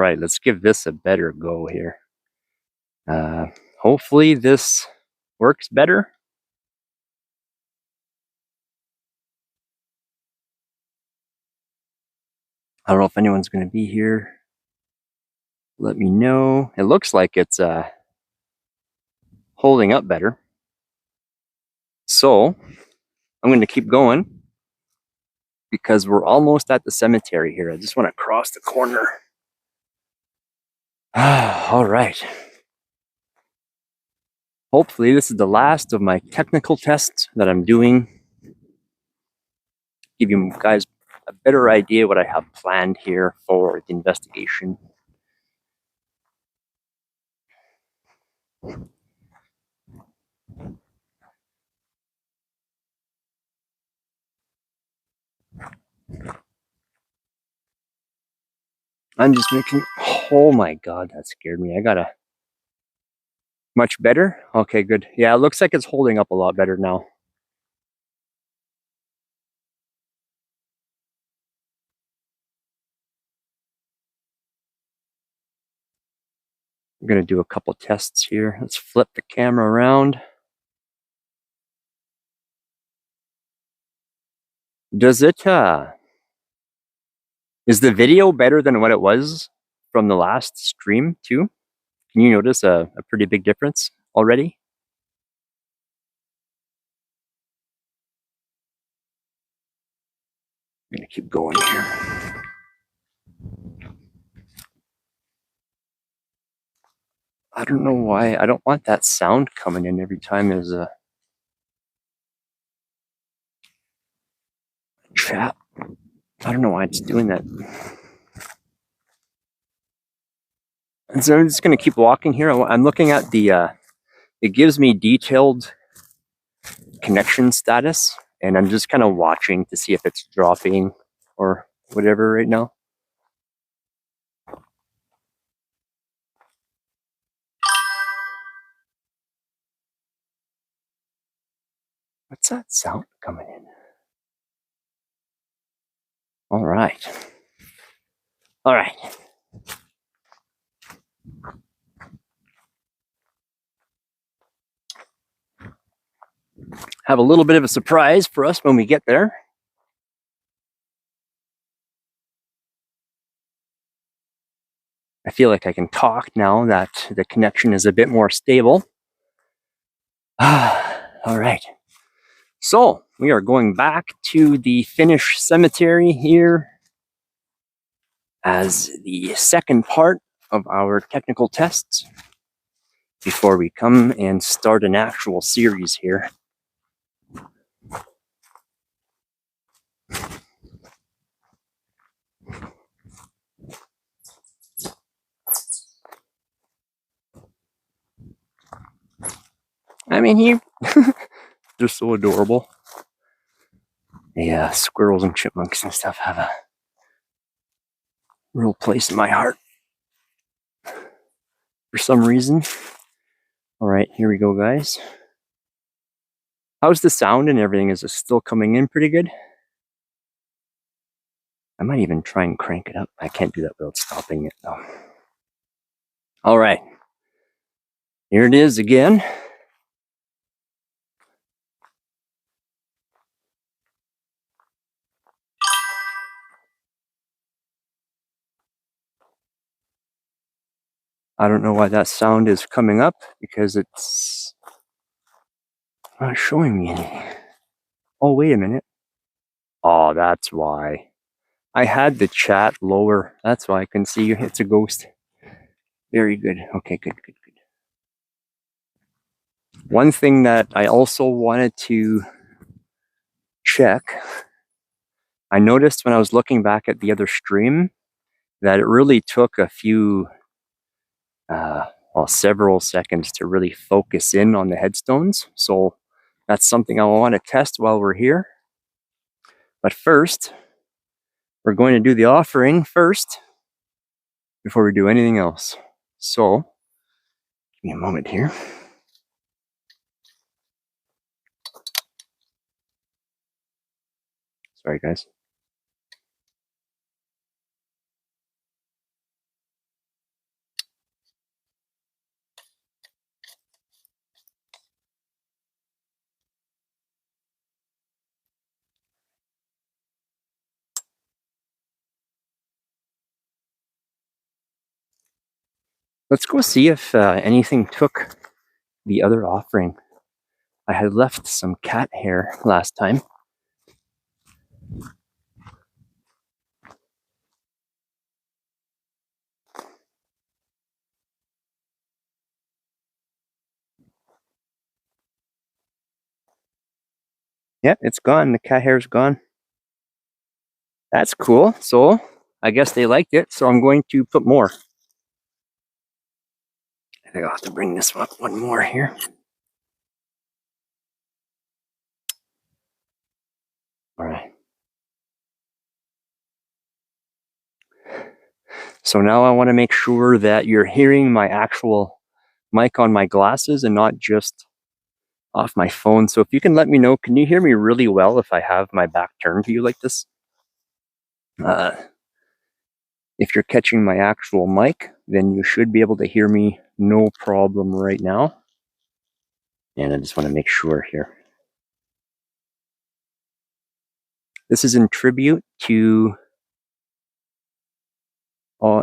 right, let's give this a better go here. Hopefully this works better. I don't know if anyone's going to be here. Let me know. It looks like it's holding up better. So I'm going to keep going because we're almost at the cemetery here. I just want to cross the corner. All right. Hopefully this is the last of my technical tests that I'm doing. Give you guys a better idea what I have planned here for the investigation. I'm just making, oh my God, that scared me. I gotta, much better? Okay, good. Yeah, it looks like it's holding up a lot better now. I'm gonna do a couple tests here. Let's flip the camera around. Does it, is the video better than what it was from the last stream too? Can you notice a pretty big difference already? I'm gonna keep going here. I don't know why. I don't want that sound coming in every time there's a chat. I don't know why it's doing that. And so I'm just going to keep walking here. I'm looking at the, it gives me detailed connection status, and I'm just kind of watching to see if it's dropping or whatever right now. What's that sound coming in? All right. All right. Have a little bit of a surprise for us when we get there. I feel like I can talk now that the connection is a bit more stable. All right. So we are going back to the Finnish cemetery here as the second part of our technical tests before we come and start an actual series here. I mean, they're so adorable. The squirrels and chipmunks and stuff have a real place in my heart for some reason. All right, here we go, guys. How's the sound and everything? Is it still coming in pretty good? I might even try and crank it up. I can't do that without stopping it though. All right, here it is again. I don't know why that sound is coming up because it's not showing me anything. Oh, wait a minute. Oh, that's why. I had the chat lower. That's why I can see you. It's a ghost. Very good. Okay, good. One thing that I also wanted to check, I noticed when I was looking back at the other stream that it really took a few, several seconds to really focus in on the headstones. So that's something I want to test while we're here. But first, we're going to do the offering first before we do anything else. So, give me a moment here. Sorry, guys. Let's go see if anything took the other offering. I had left some cat hair last time. Yeah, it's gone. The cat hair's gone. That's cool. So I guess they liked it. So I'm going to put more. I think I'll have to bring this up one more here. All right. So now I want to make sure that you're hearing my actual mic on my glasses and not just off my phone. So if you can let me know, can you hear me really well if I have my back turned to you like this? If you're catching my actual mic, then you should be able to hear me no problem right now. And I just want to make sure here. This is in tribute to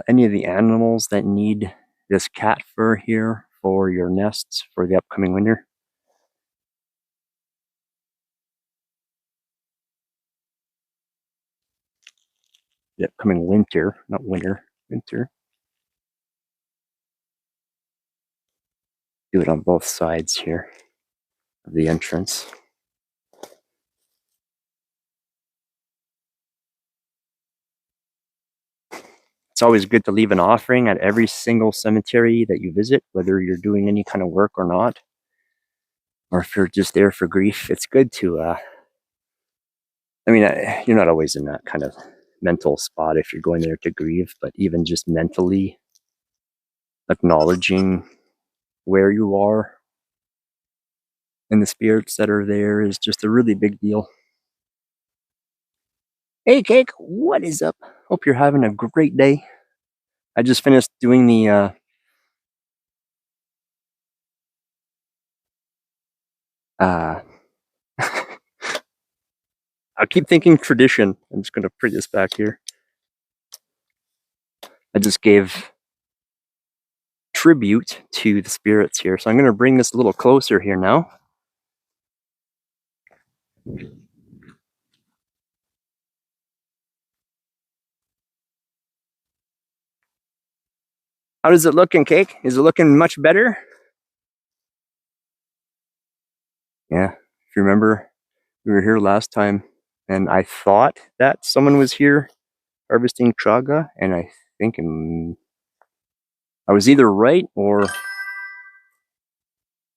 any of the animals that need this cat fur here for your nests for the upcoming winter. The upcoming winter, not winter, winter. Do it on both sides here of the entrance. It's always good to leave an offering at every single cemetery that you visit, whether you're doing any kind of work or not, or if you're just there for grief. It's good to, you're not always in that kind of mental spot if you're going there to grieve, but even just mentally acknowledging where you are and the spirits that are there is just a really big deal. Hey, Cake, what is up? Hope you're having a great day. I just finished doing the I keep thinking tradition. I'm just going to print this back here. I just gave tribute to the spirits here. So I'm going to bring this a little closer here now. How does it looking, Cake? Is it looking much better? Yeah. If you remember, we were here last time and I thought that someone was here harvesting chaga, and I think I was either right or,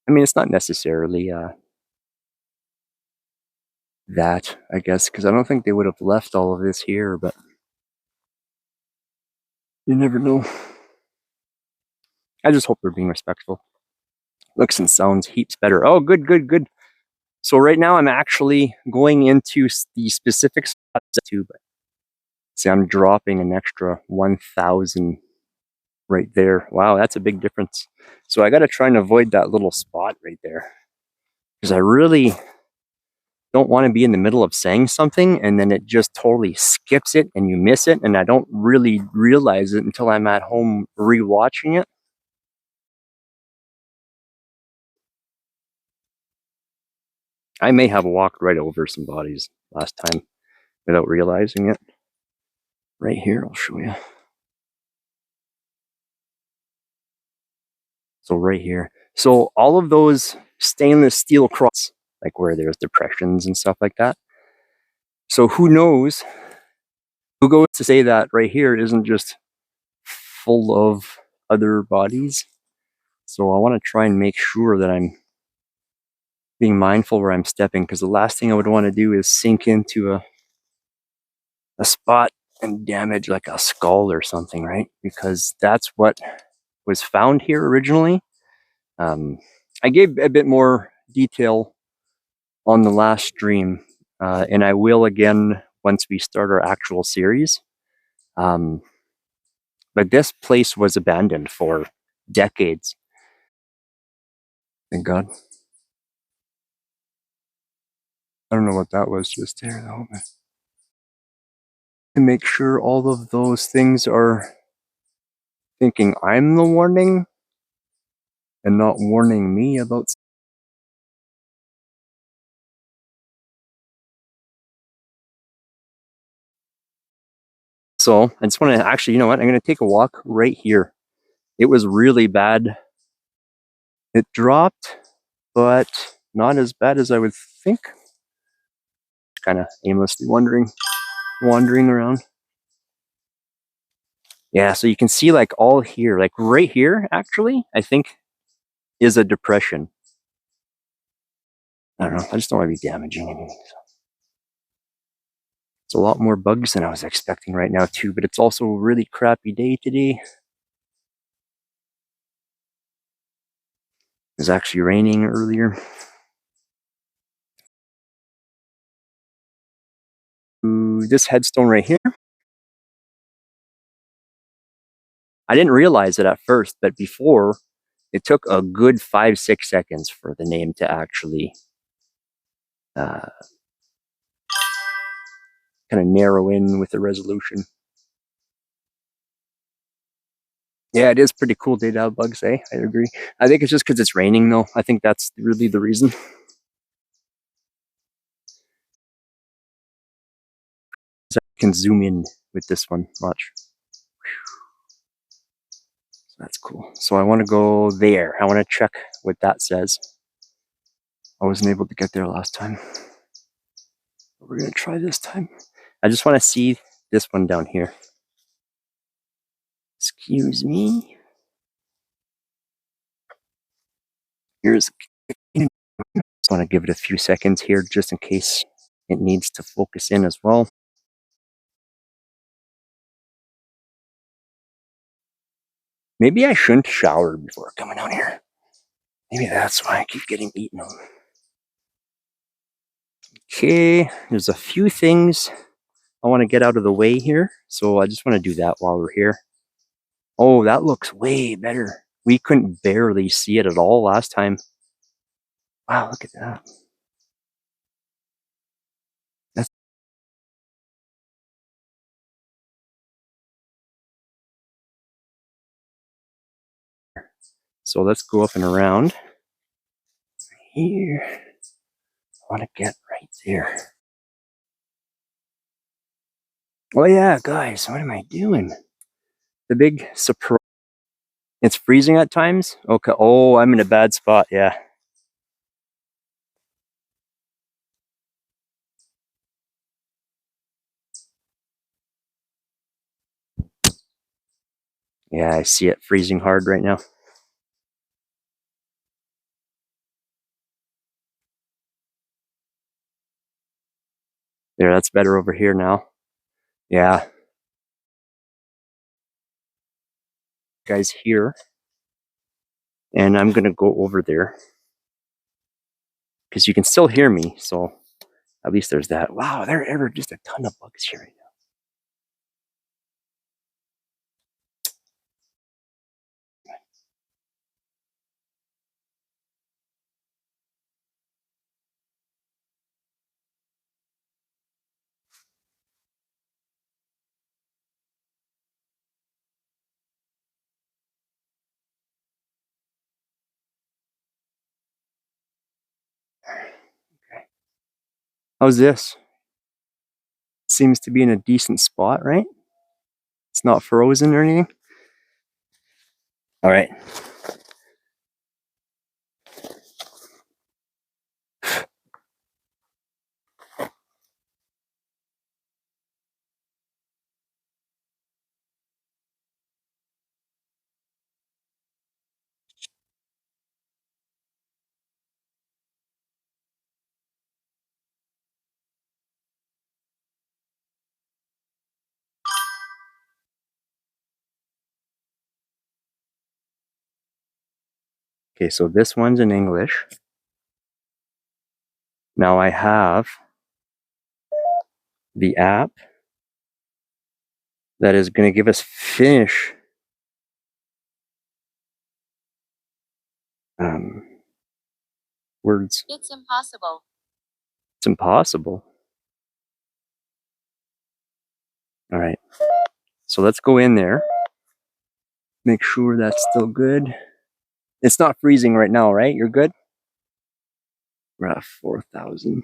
it's not necessarily that, I guess, because I don't think they would have left all of this here, but you never know. I just hope they're being respectful. Looks and sounds heaps better. Oh, good, good, good. So right now I'm actually going into the specific spots too, but see, I'm dropping an extra 1,000 right there. Wow, that's a big difference. So I got to try and avoid that little spot right there because I really don't want to be in the middle of saying something and then it just totally skips it and you miss it, and I don't really realize it until I'm at home rewatching it. I may have walked right over some bodies last time without realizing it. Right here, I'll show you. So right here. So all of those stainless steel crosses, like where there's depressions and stuff like that. So who knows, who goes to say that right here isn't just full of other bodies. So I want to try and make sure that I'm being mindful where I'm stepping, because the last thing I would want to do is sink into a spot and damage like a skull or something, right? Because that's what was found here originally. I gave a bit more detail on the last stream, and I will again once we start our actual series. But this place was abandoned for decades. Thank God. I don't know what that was just there though. To make sure all of those things are thinking I'm the warning and not warning me about. So I just want to actually, you know what? I'm going to take a walk right here. It was really bad. It dropped, but not as bad as I would think. Kind of aimlessly wandering around. Yeah, so you can see like all here, like right here, actually, I think is a depression. I don't know. I just don't want to be damaging anything. So. It's a lot more bugs than I was expecting right now too, but it's also a really crappy day today. It was actually raining earlier. Ooh, this headstone right here. I didn't realize it at first, but before it took a good 5-6 seconds for the name to actually kind of narrow in with the resolution. Yeah, it is pretty cool day to have bugs, eh? I agree. I think it's just because it's raining, though. I think that's really the reason. So I can zoom in with this one. Watch. So that's cool. So I want to go there. I want to check what that says. I wasn't able to get there last time. We're going to try this time. I just want to see this one down here. Excuse me. Here's. Just want to give it a few seconds here just in case it needs to focus in as well. Maybe I shouldn't shower before coming out here. Maybe that's why I keep getting eaten on. Okay, there's a few things I want to get out of the way here. So I just want to do that while we're here. Oh, that looks way better. We couldn't barely see it at all last time. Wow, look at that. That's so let's go up and around. Here. I want to get right there. Oh yeah, guys, what am I doing? The big surprise. It's freezing at times? Okay. Oh, I'm in a bad spot, yeah. Yeah, I see it freezing hard right now. There, that's better over here now. Yeah. Guys here. And I'm gonna go over there. Because you can still hear me, so at least there's that. Wow, there are just a ton of bugs here right now. Okay. How's this? Seems to be in a decent spot, right? It's not frozen or anything. All right. Okay, so this one's in English. Now I have the app that is going to give us Finnish words. It's impossible. It's impossible. All right. So let's go in there. Make sure that's still good. It's not freezing right now, right? You're good? We're at 4,000.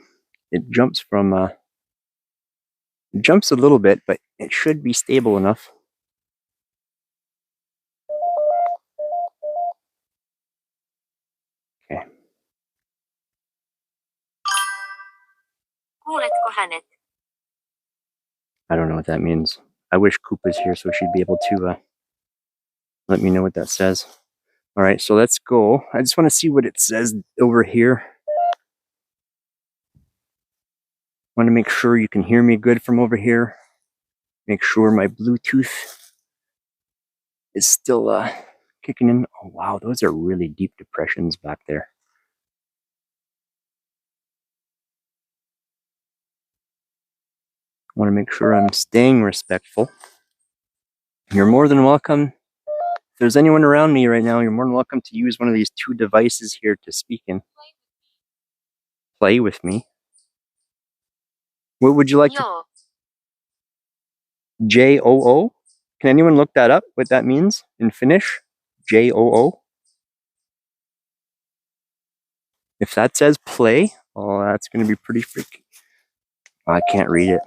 It jumps it jumps a little bit, but it should be stable enough. Okay. I don't know what that means. I wish Koopa's here so she'd be able to let me know what that says. All right, so let's go. I just want to see what it says over here. Want to make sure you can hear me good from over here. Make sure my Bluetooth is still kicking in. Oh wow, those are really deep depressions back there. I want to make sure I'm staying respectful. You're more than welcome. If there's anyone around me right now, you're more than welcome to use one of these two devices here to speak in. Play with me. What would you like to? J-O-O? Can anyone look that up, what that means in Finnish? J-O-O? If that says play, oh, that's going to be pretty freaky. I can't read it.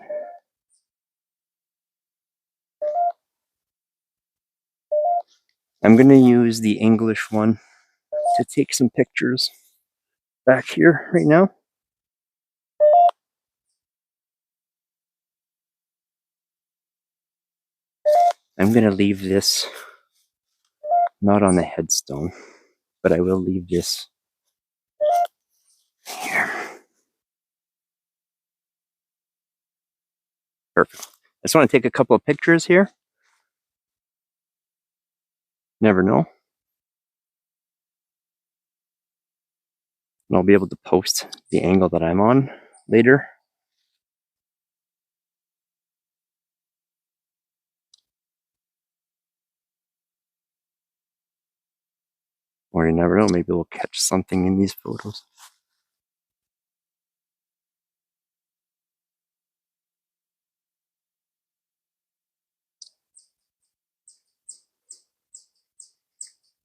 I'm going to use the English one to take some pictures back here right now. I'm going to leave this not on the headstone, but I will leave this here. Perfect. I just want to take a couple of pictures here. Never know. And I'll be able to post the angle that I'm on later. Or you never know, maybe we'll catch something in these photos.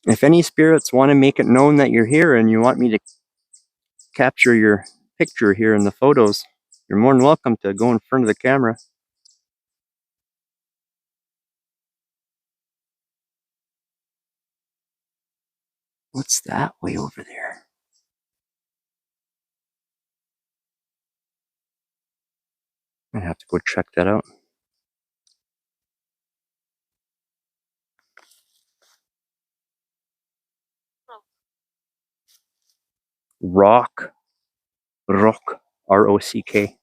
If any spirits want to make it known that you're here and you want me to capture your picture here in the photos, you're more than welcome to go in front of the camera. What's that way over there? I have to go check that out. Rock. Rock. R-O-C-K. Let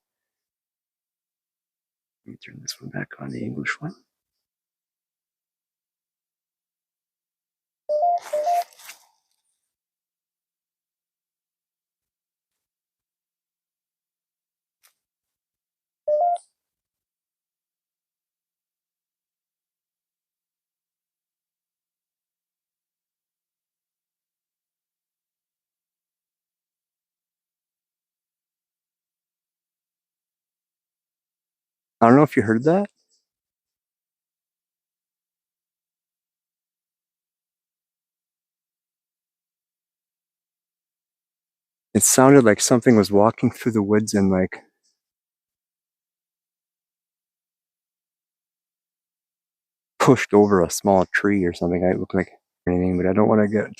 me turn this one back on, the English one. I don't know if you heard that. It sounded like something was walking through the woods and like pushed over a small tree or something. It looked like anything, but I don't want to get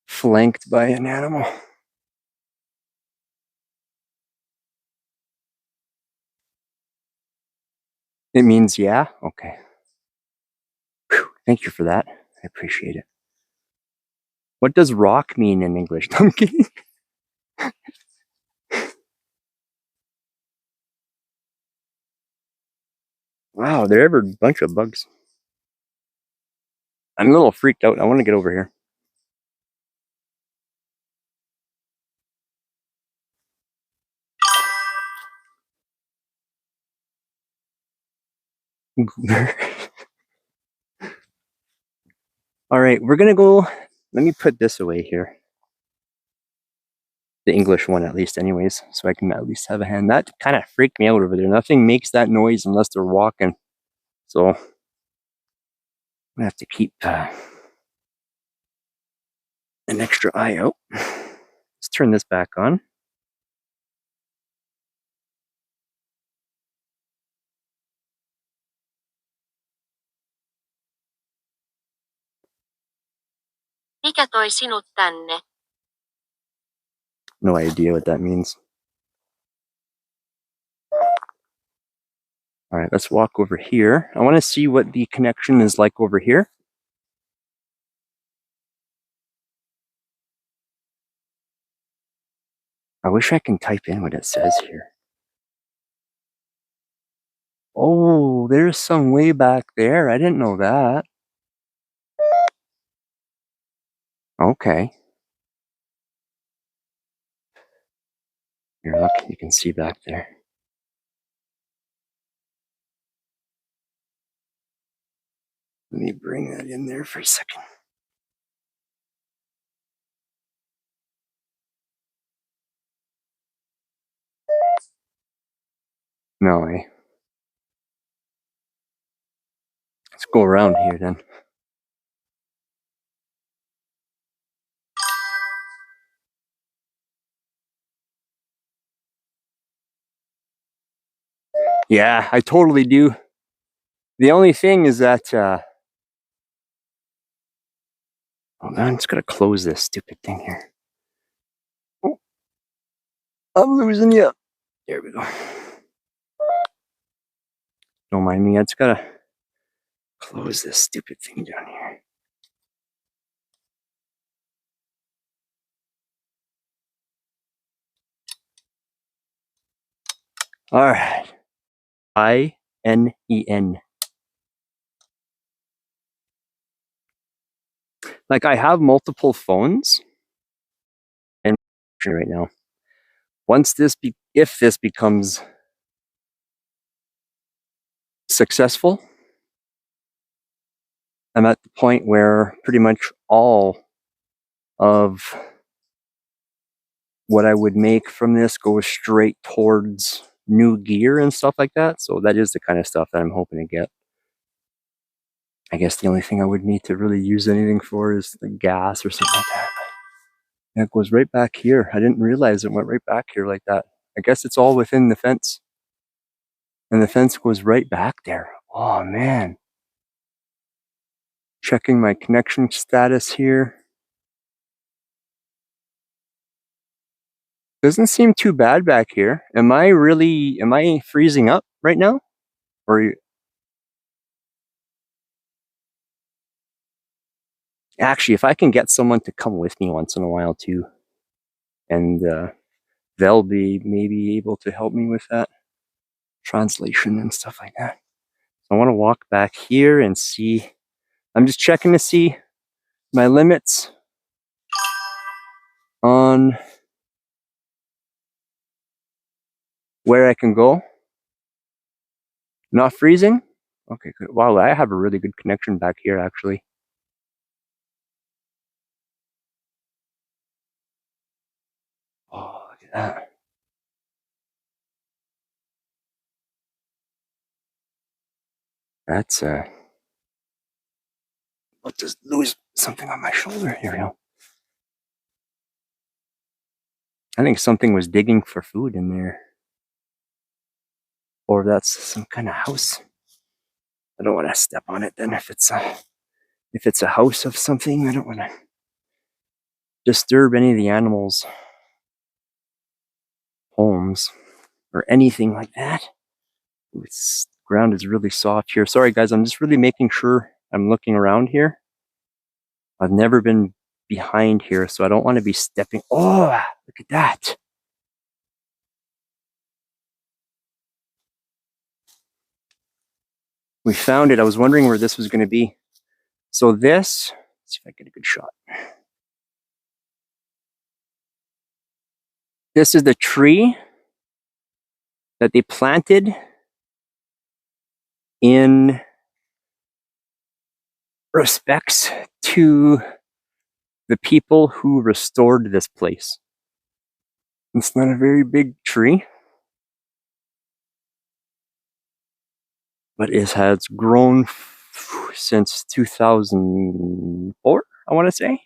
flanked by an animal. It means yeah? Okay. Whew, thank you for that. I appreciate it. What does rock mean in English? I'm kidding. Wow, there are a bunch of bugs. I'm a little freaked out. I want to get over here. All right, we're going to go. Let me put this away here. The English one, at least, anyways, so I can at least have a hand. That kind of freaked me out over there. Nothing makes that noise unless they're walking. So I have to keep an extra eye out. Let's turn this back on. Mikä toi sinut tänne? No idea what that means. All right, let's walk over here. I want to see what the connection is like over here. I wish I can type in what it says here. Oh, there's some way back there. I didn't know that. Okay. Here, look, you can see back there. Let me bring that in there for a second. No, eh? Let's go around here then. Yeah, I totally do. The only thing is that, hold on, I'm just gonna close this stupid thing here. Oh, I'm losing you. There we go. Don't mind me, I just gotta close this stupid thing down here. All right. INEN. Like I have multiple phones and right now. Once if this becomes successful, I'm at the point where pretty much all of what I would make from this goes straight towards new gear and stuff like that. So that is the kind of stuff that I'm hoping to get. I guess the only thing I would need to really use anything for is the gas or something like that. And it goes right back here. I didn't realize it went right back here like that. I guess it's all within the fence. And the fence goes right back there. Oh man. Checking my connection status here. Doesn't seem too bad back here. Am I freezing up right now? Or actually, if I can get someone to come with me once in a while too, and they'll be maybe able to help me with that translation and stuff like that. So I want to walk back here and see. I'm just checking to see my limits on where I can go. Not freezing? Okay, good. Wow, I have a really good connection back here actually. Oh, look at that. That's I'll just lose something on my shoulder. Here we go. I think something was digging for food in there. Or that's some kind of house. I don't want to step on it then if it's a house of something. I don't want to disturb any of the animals' homes or anything like that. This ground is really soft here. Sorry guys, I'm just really making sure I'm looking around here. I've never been behind here, so I don't want to be stepping. Oh, look at that. We found it. I was wondering where this was going to be. So this, let's see if I get a good shot. This is the tree that they planted in respects to the people who restored this place. It's not a very big tree, but it has grown since 2004, I want to say.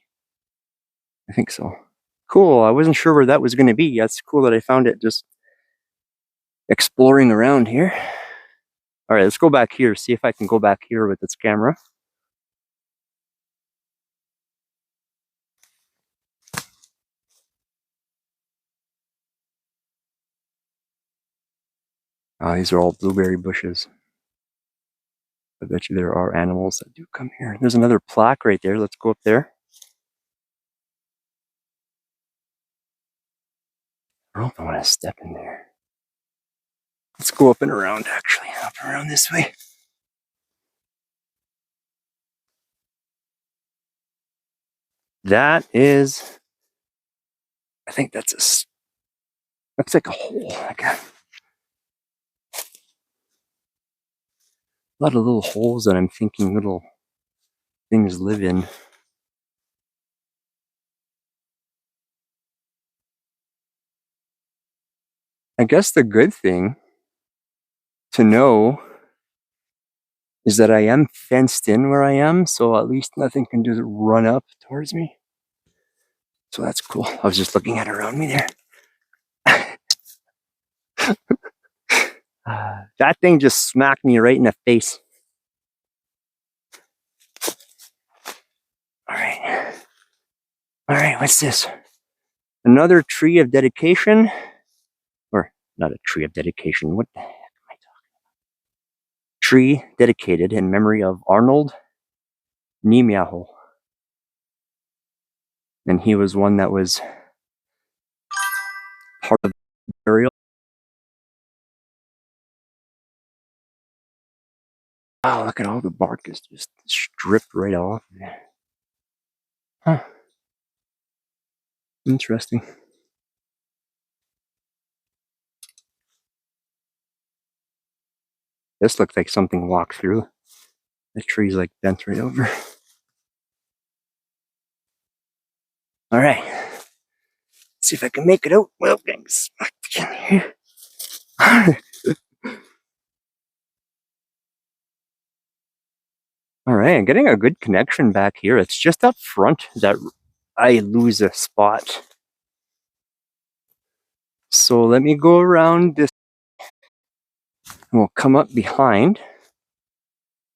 I think so. Cool. I wasn't sure where that was going to be. That's cool that I found it just exploring around here. All right, let's go back here, see if I can go back here with this camera. These are all blueberry bushes. I bet you there are animals that do come here. There's another plaque right there. Let's go up there. I don't know if I want to step in there. Let's go up and around, actually. Up and around this way. That is, I think that's looks like a hole. Like a lot of little holes that I'm thinking little things live in. I guess the good thing to know is that I am fenced in where I am, so at least nothing can just run up towards me. So that's cool. I was just looking at around me there. That thing just smacked me right in the face. All right, what's this? Another tree of dedication? Or not a tree of dedication, what the heck am I talking about? Tree dedicated in memory of Arnold Niemeyer. And he was one that was part of the burial. Wow, look at all the bark is just stripped right off. Huh. Interesting. This looks like something walked through. The tree's like bent right over. All right. Let's see if I can make it out. Well, getting smacked in here. All right, I'm getting a good connection back here. It's just up front that I lose a spot. So let me go around this. We'll come up behind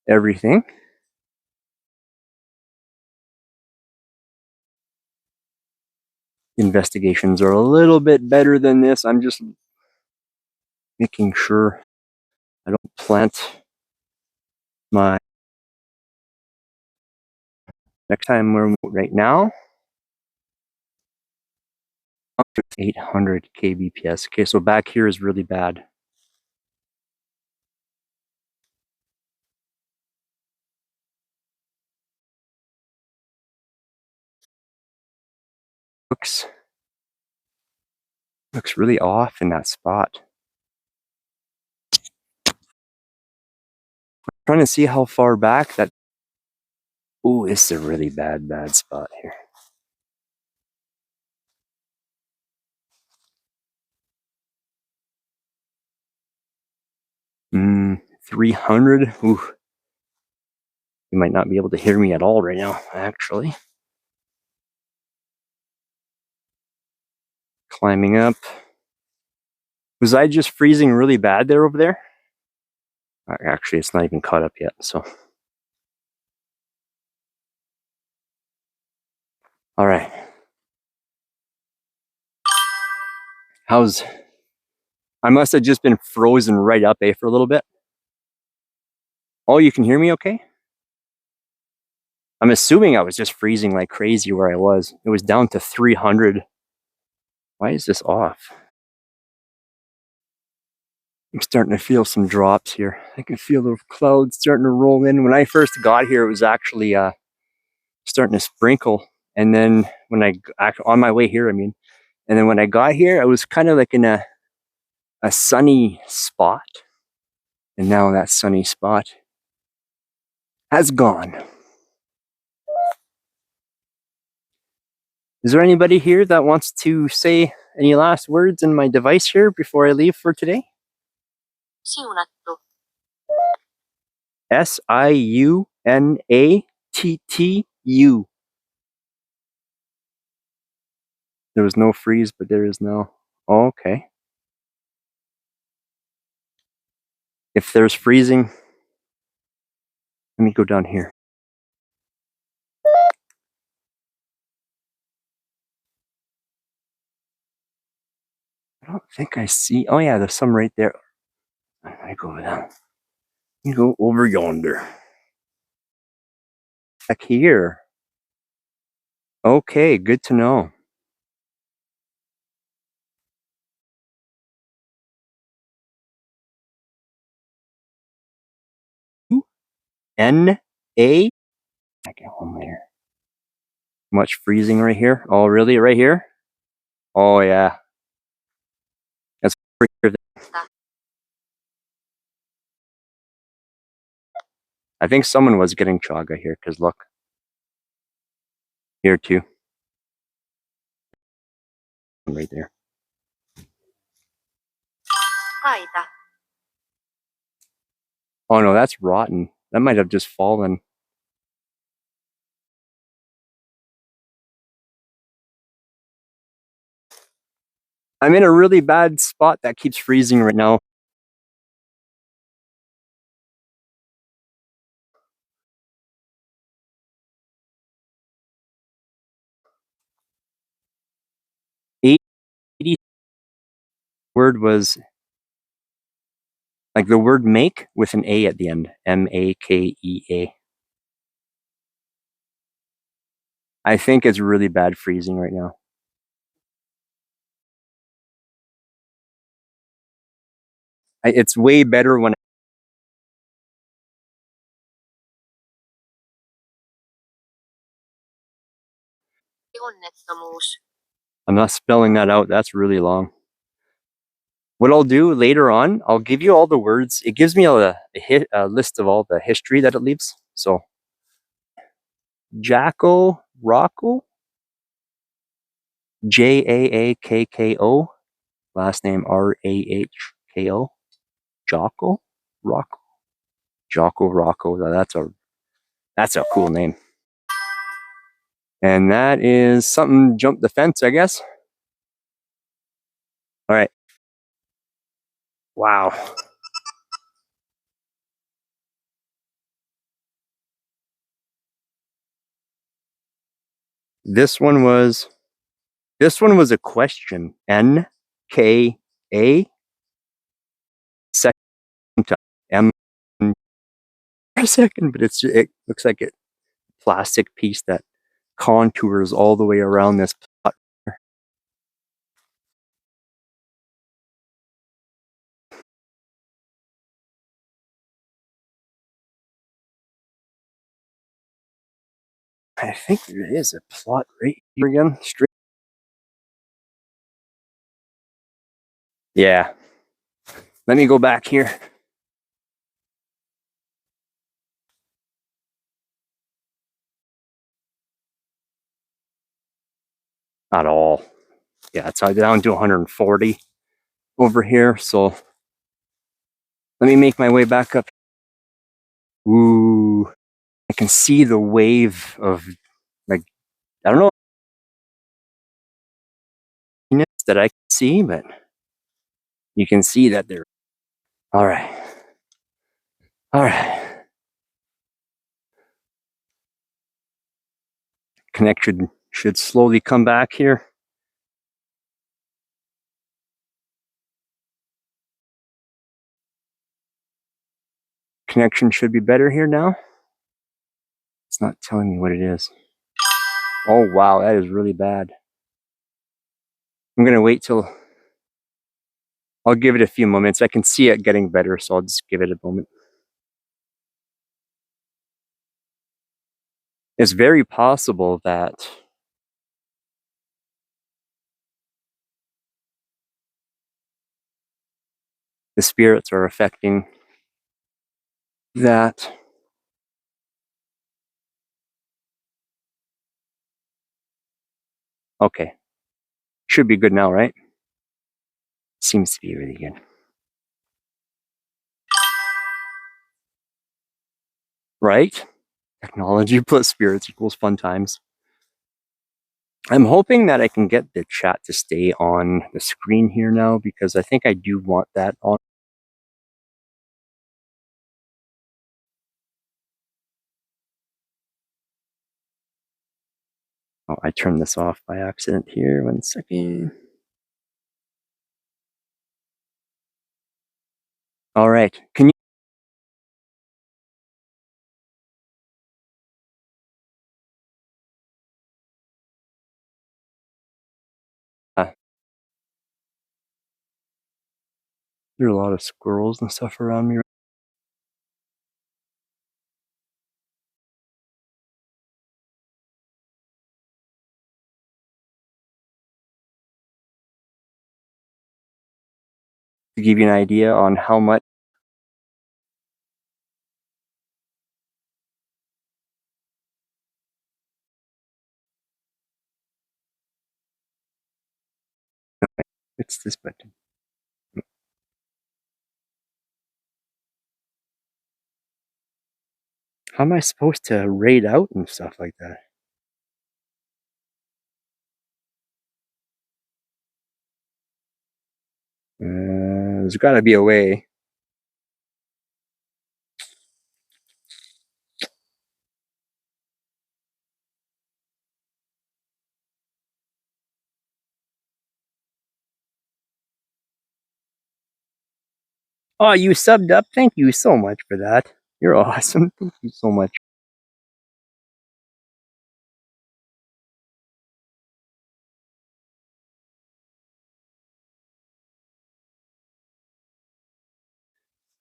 everything. Investigations are a little bit better than this. I'm just making sure I don't plant my next time we're right now. 800 kbps. Okay, so back here is really bad. Looks really off in that spot. I'm trying to see how far back that. Ooh, it's a really bad spot here. Hmm, 300. Ooh, you might not be able to hear me at all right now, actually. Climbing up. Was I just freezing really bad there over there? Actually, it's not even caught up yet, so. All right. I must have just been frozen right up, for a little bit. Oh, you can hear me okay? I'm assuming I was just freezing like crazy where I was. It was down to 300. Why is this off? I'm starting to feel some drops here. I can feel the clouds starting to roll in. When I first got here, it was actually starting to sprinkle. And then when on my way here, I mean, and then when I got here, I was kind of like in a sunny spot. And now that sunny spot has gone. Is there anybody here that wants to say any last words in my device here before I leave for today? Siunattu. SIU Nattu. There was no freeze, but there is now. Oh, okay. If there's freezing, let me go down here. I don't think I see. Oh yeah, there's some right there. I go over that. You go over yonder. Back here. Okay, good to know. N A. I get home later. Much freezing right here. Oh, really? Right here? Oh yeah. That's pretty. I think someone was getting chaga here, because look. Here too. Right there. Kaita. Oh no, that's rotten. That might have just fallen. I'm in a really bad spot that keeps freezing right now. Word was like the word make with an A at the end. Makea. I think it's really bad freezing right now. It's way better when Onnettomuus. I'm not spelling that out. That's really long. What I'll do later on, I'll give you all the words. It gives me a list of all the history that it leaves. So, Jacko Rocco, Jaakko, last name Rahko, Jocko Rocco, Jocko Rocco. That's a cool name. And that is something jump the fence, I guess. All right. Wow. This one was a question. NKA second M a second, but it looks like a plastic piece that contours all the way around this plot. I think there is a plot right here again. Straight. Yeah. Let me go back here. Not all. Yeah, it's down to 140 over here. So let me make my way back up. Ooh, I can see the wave of, like, I don't know that I can see, but you can see that they're all right. All right. Connection should slowly come back here. Connection should be better here now. It's not telling me what it is. Oh wow, that is really bad. I'm gonna wait till I'll give it a few moments. I can see it getting better, so I'll just give it a moment. It's very possible that the spirits are affecting that. Okay. Should be good now, right? Seems to be really good. Right? Technology plus spirits equals fun times. I'm hoping that I can get the chat to stay on the screen here now, because I think I do want that on. Oh, I turned this off by accident here. 1 second. All right. Can you? There are a lot of squirrels and stuff around me. To give you an idea on how much. It's this button. How am I supposed to raid out and stuff like that? There's got to be a way. Oh, you subbed up? Thank you so much for that. You're awesome. Thank you so much.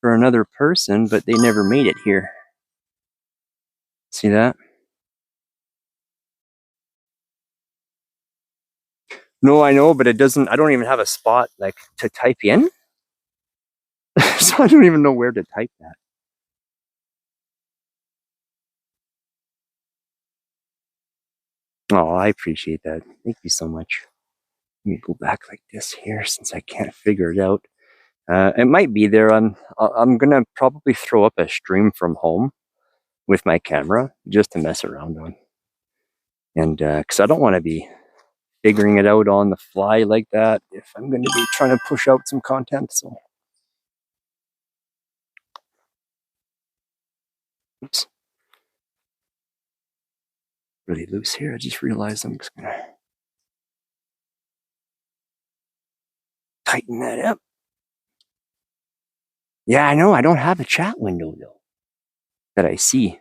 For another person, but they never made it here. See that? No, I know, but it doesn't. I don't even have a spot like to type in. So I don't even know where to type that. Oh, I appreciate that. Thank you so much. Let me go back like this here, since I can't figure it out. It might be there. I'm gonna probably throw up a stream from home with my camera just to mess around on, and because I don't want to be figuring it out on the fly like that if I'm going to be trying to push out some content. So, oops, really loose here. I just realized I'm just gonna tighten that up. Yeah, I know. I don't have a chat window though that I see.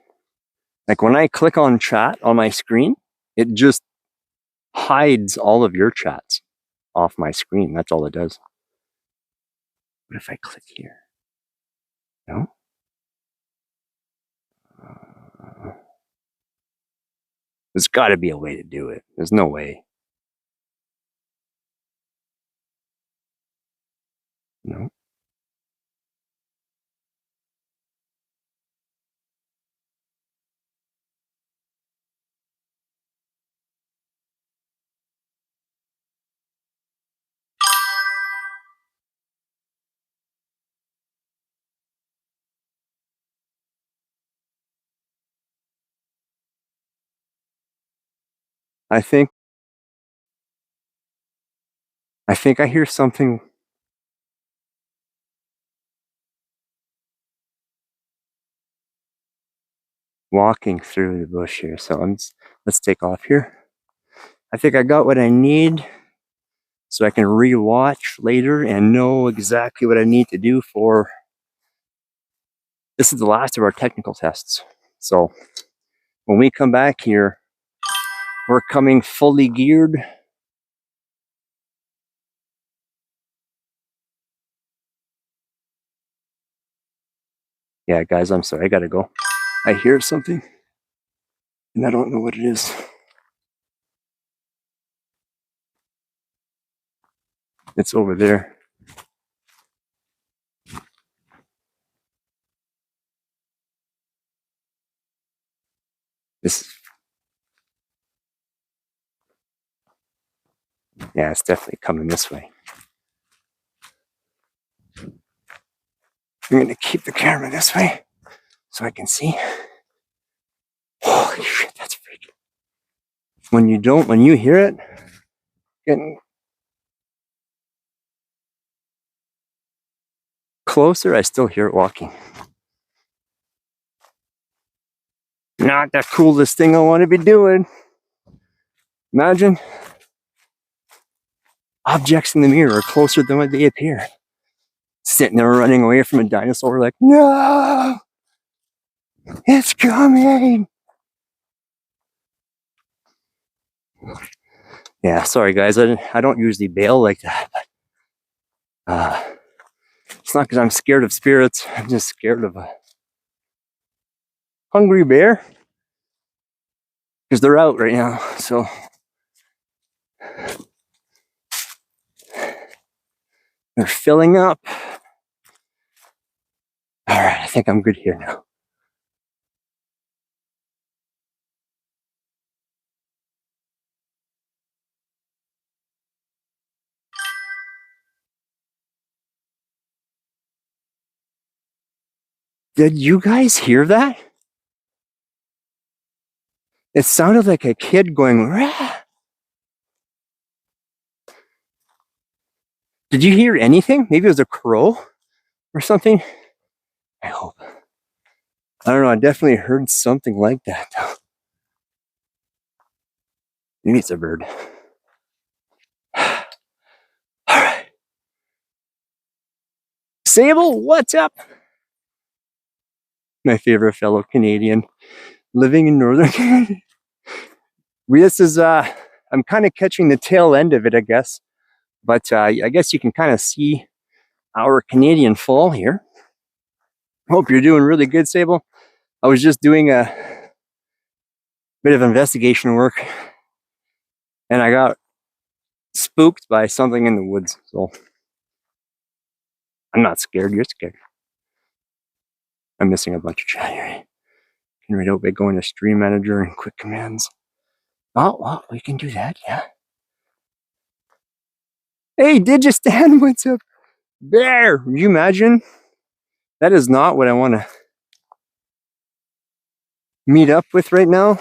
Like when I click on chat on my screen, it just hides all of your chats off my screen. That's all it does. What if I click here? No? There's got to be a way to do it. There's no way. No. I think I hear something walking through the bush here. So let's take off here. I think I got what I need, so I can re-watch later and know exactly what I need to do for. This is the last of our technical tests. So when we come back here, we're coming fully geared. Yeah, guys, I'm sorry. I gotta go. I hear something, and I don't know what it is. It's over there. This, yeah, it's definitely coming this way. I'm gonna keep the camera this way so I can see. When you hear it, getting closer, I still hear it walking. Not the coolest thing I want to be doing. Imagine objects in the mirror are closer than what they appear. Sitting there running away from a dinosaur like, no, it's coming. Yeah, sorry guys, I don't usually bail like that. But, it's not because I'm scared of spirits. I'm just scared of a hungry bear. Because they're out right now, so. They're filling up. All right, I think I'm good here now. Did you guys hear that? It sounded like a kid going, rah. Did you hear anything? Maybe it was a crow or something? I hope. I don't know, I definitely heard something like that though. Maybe it's a bird. All right. Sable, what's up? My favorite fellow Canadian living in Northern Canada. This is, I'm kind of catching the tail end of it, I guess. But I guess you can kind of see our Canadian fall here. Hope you're doing really good, Sable. I was just doing a bit of investigation work and I got spooked by something in the woods. So I'm not scared. You're scared. I'm missing a bunch of chat here. Can read out by going to Stream Manager and quick commands. Oh, well, we can do that, yeah. Hey, Digistan, what's up? Bear, can you imagine? That is not what I want to meet up with right now.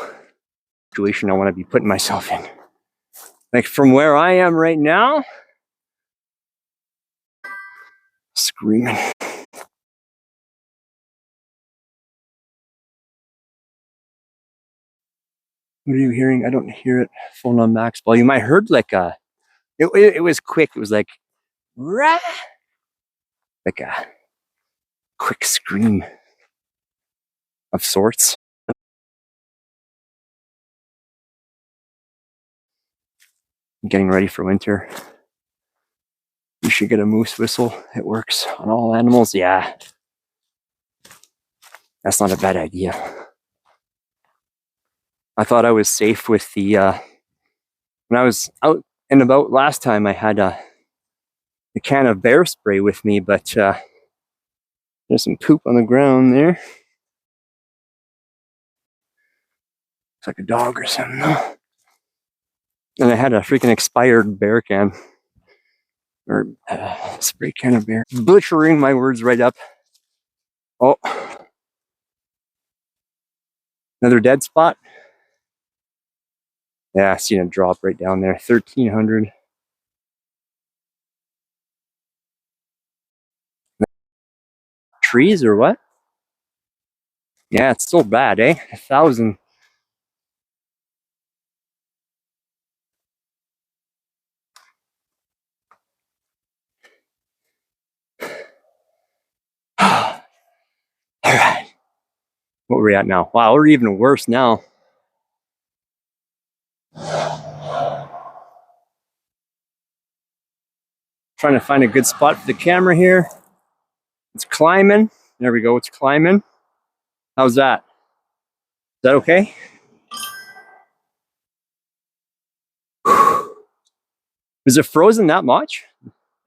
Situation I want to be putting myself in. Like from where I am right now, screaming. What are you hearing? I don't hear it. Phone on max volume. I heard like it was quick. It was like, rah! Like a quick scream of sorts. Getting ready for winter. You should get a moose whistle. It works on all animals. Yeah. That's not a bad idea. I thought I was safe with the, when I was out and about last time, I had a can of bear spray with me, but there's some poop on the ground there. Looks like a dog or something. And I had a freaking expired bear can. Or spray can of bear. Butchering my words right up. Oh. Another dead spot. Yeah, I seen a drop right down there. 1,300. Trees or what? Yeah, it's still bad, eh? 1,000. All right. What were we at now? Wow, we're even worse now. Trying to find a good spot for the camera here. It's climbing. There we go, it's climbing. How's that? Is that okay? Is it frozen that much?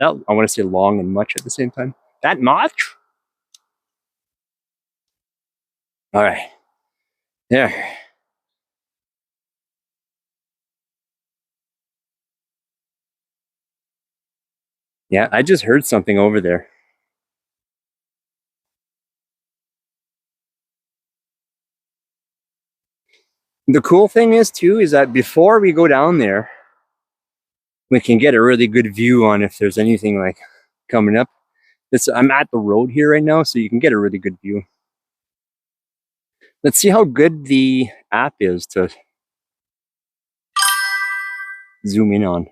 That, I want to say long and much at the same time. That much? All right. There. Yeah, I just heard something over there. The cool thing is too, is that before we go down there, we can get a really good view on if there's anything like coming up. I'm at the road here right now, so you can get a really good view. Let's see how good the app is to zoom in on.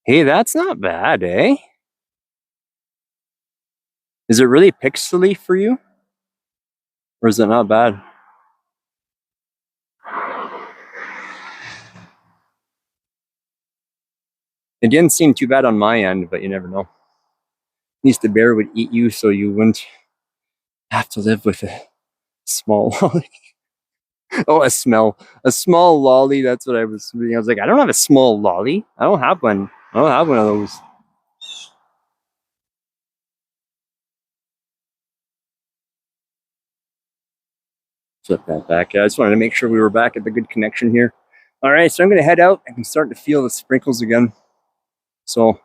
Hey, that's not bad, eh? Is it really pixely for you? Or is it not bad? It didn't seem too bad on my end, but you never know. At least the bear would eat you so you wouldn't have to live with a small lolly. Oh, a small lolly. That's what I was reading. I was like, I don't have a small lolly. I don't have one. I don't have one of those. Flip that back. I just wanted to make sure we were back at the good connection here. All right, so I'm going to head out. I can start to feel the sprinkles again. So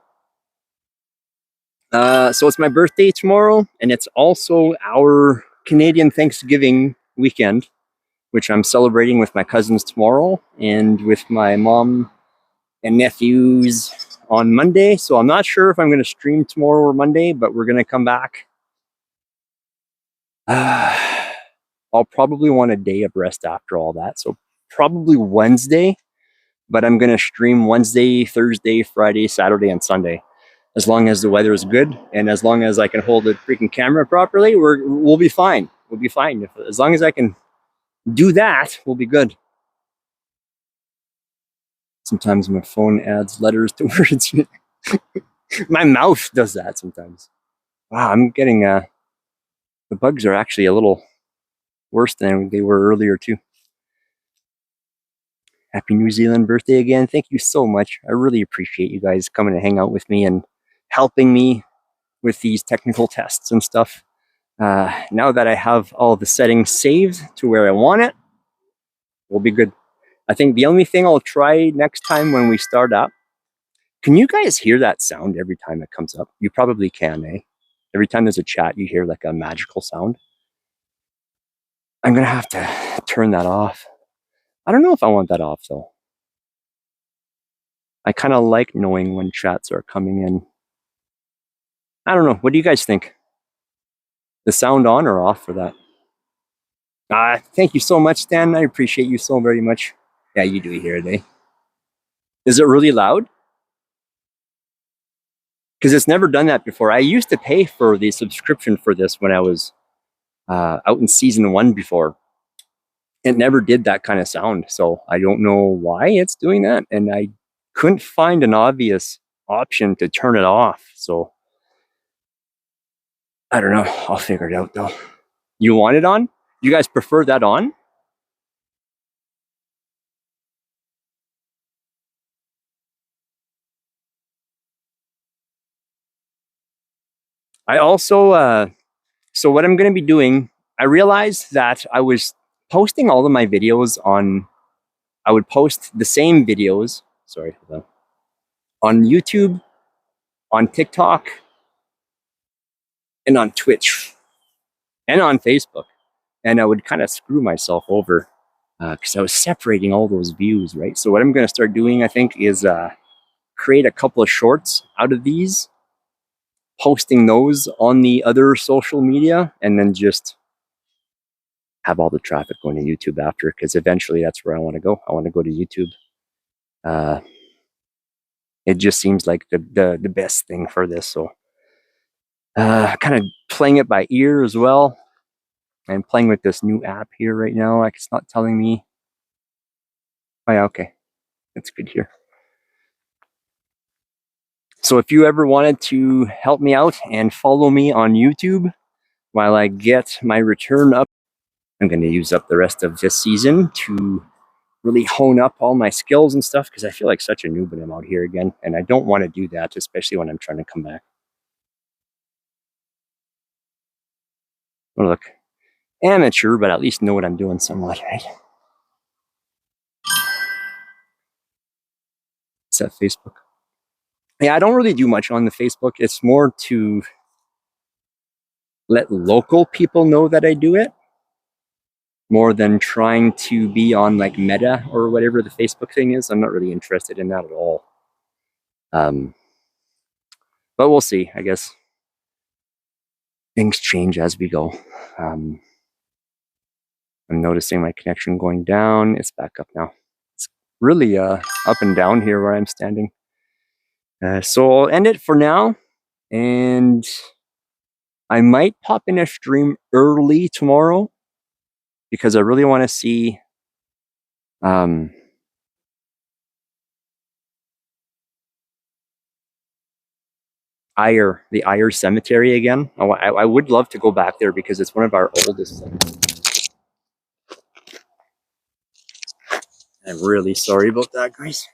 it's my birthday tomorrow, and it's also our Canadian Thanksgiving weekend, which I'm celebrating with my cousins tomorrow and with my mom and nephews on Monday. So I'm not sure if I'm going to stream tomorrow or Monday, but we're going to come back. I'll probably want a day of rest after all that. So probably Wednesday, but I'm going to stream Wednesday, Thursday, Friday, Saturday, and Sunday. As long as the weather is good and as long as I can hold the freaking camera properly, we'll be fine. We'll be fine. As long as I can do that, we'll be good. Sometimes my phone adds letters to words. My mouth does that sometimes. Wow, I'm getting the bugs are actually a little worse than they were earlier too. Happy New Zealand birthday again. Thank you so much. I really appreciate you guys coming to hang out with me and helping me with these technical tests and stuff. Now that I have all the settings saved to where I want it, we'll be good. I think the only thing I'll try next time when we start up, can you guys hear that sound every time it comes up? You probably can, eh? Every time there's a chat, you hear like a magical sound. I'm going to have to turn that off. I don't know if I want that off though. I kind of like knowing when chats are coming in. I don't know. What do you guys think? The sound on or off for that? Thank you so much, Stan. I appreciate you so very much. Yeah, you do hear it, eh? Is it really loud? Because it's never done that before. I used to pay for the subscription for this when I was out in season 1 before. It never did that kind of sound, so I don't know why it's doing that, and I couldn't find an obvious option to turn it off, so I don't know. I'll figure it out though. You want it on? You guys prefer that on? I also, so what I'm going to be doing, I realized that I was posting all of my videos I would post the same videos, sorry, on YouTube, on TikTok, and on Twitch, and on Facebook. And I would kind of screw myself over because I was separating all those views, right? So what I'm going to start doing, I think, is create a couple of shorts out of these, posting those on the other social media, and then just have all the traffic going to YouTube after, because eventually that's where I want to go. I want to go to YouTube. It just seems like the best thing for this. So kind of playing it by ear as well. I'm playing with this new app here right now. Like, it's not telling me. Oh yeah, okay. That's good here. So if you ever wanted to help me out and follow me on YouTube while I get my return up, I'm going to use up the rest of this season to really hone up all my skills and stuff, because I feel like such a noob when I'm out here again, and I don't want to do that, especially when I'm trying to come back. Oh, look, amateur, but at least know what I'm doing somewhat, right? It's that Facebook. Yeah, I don't really do much on the Facebook. It's more to let local people know that I do it, more than trying to be on like Meta or whatever the Facebook thing is. I'm not really interested in that at all. But we'll see. I guess things change as we go. I'm noticing my connection going down. It's back up now. It's really up and down here where I'm standing. So I'll end it for now, and I might pop in a stream early tomorrow because I really want to see the Eyre Cemetery again. I would love to go back there because it's one of our oldest cemeteries. I'm really sorry about that, guys.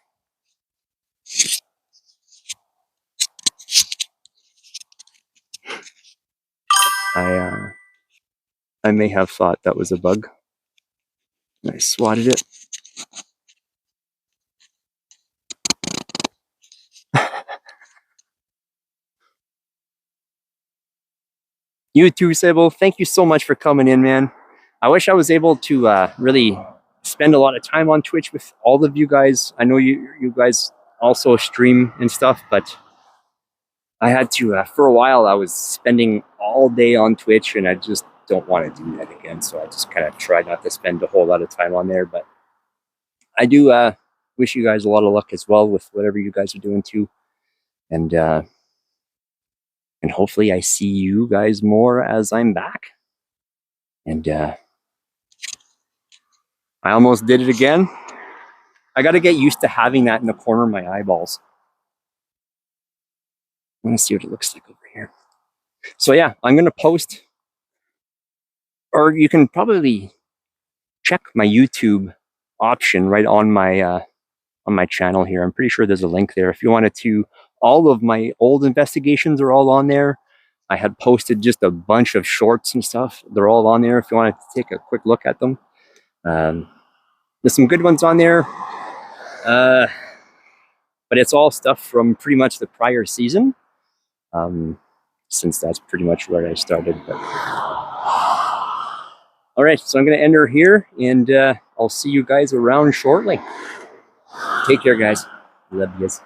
I may have thought that was a bug. I swatted it. You too, Sable. Thank you so much for coming in, man. I wish I was able to really spend a lot of time on Twitch with all of you guys. I know you guys also stream and stuff, but I had to, for a while, I was spending all day on Twitch, and I just don't want to do that again. So I just kind of try not to spend a whole lot of time on there. But I do wish you guys a lot of luck as well with whatever you guys are doing too. And hopefully I see you guys more as I'm back. And I almost did it again. I got to get used to having that in the corner of my eyeballs. I want to see what it looks like over here. So yeah, I'm going to post, or you can probably check my YouTube option right on my channel here. I'm pretty sure there's a link there. If you wanted to, all of my old investigations are all on there. I had posted just a bunch of shorts and stuff. They're all on there if you wanted to take a quick look at them. There's some good ones on there. But it's all stuff from pretty much the prior season. Since that's pretty much where I started. But all right, so I'm going to end her here, and I'll see you guys around shortly. Take care, guys. Love yous.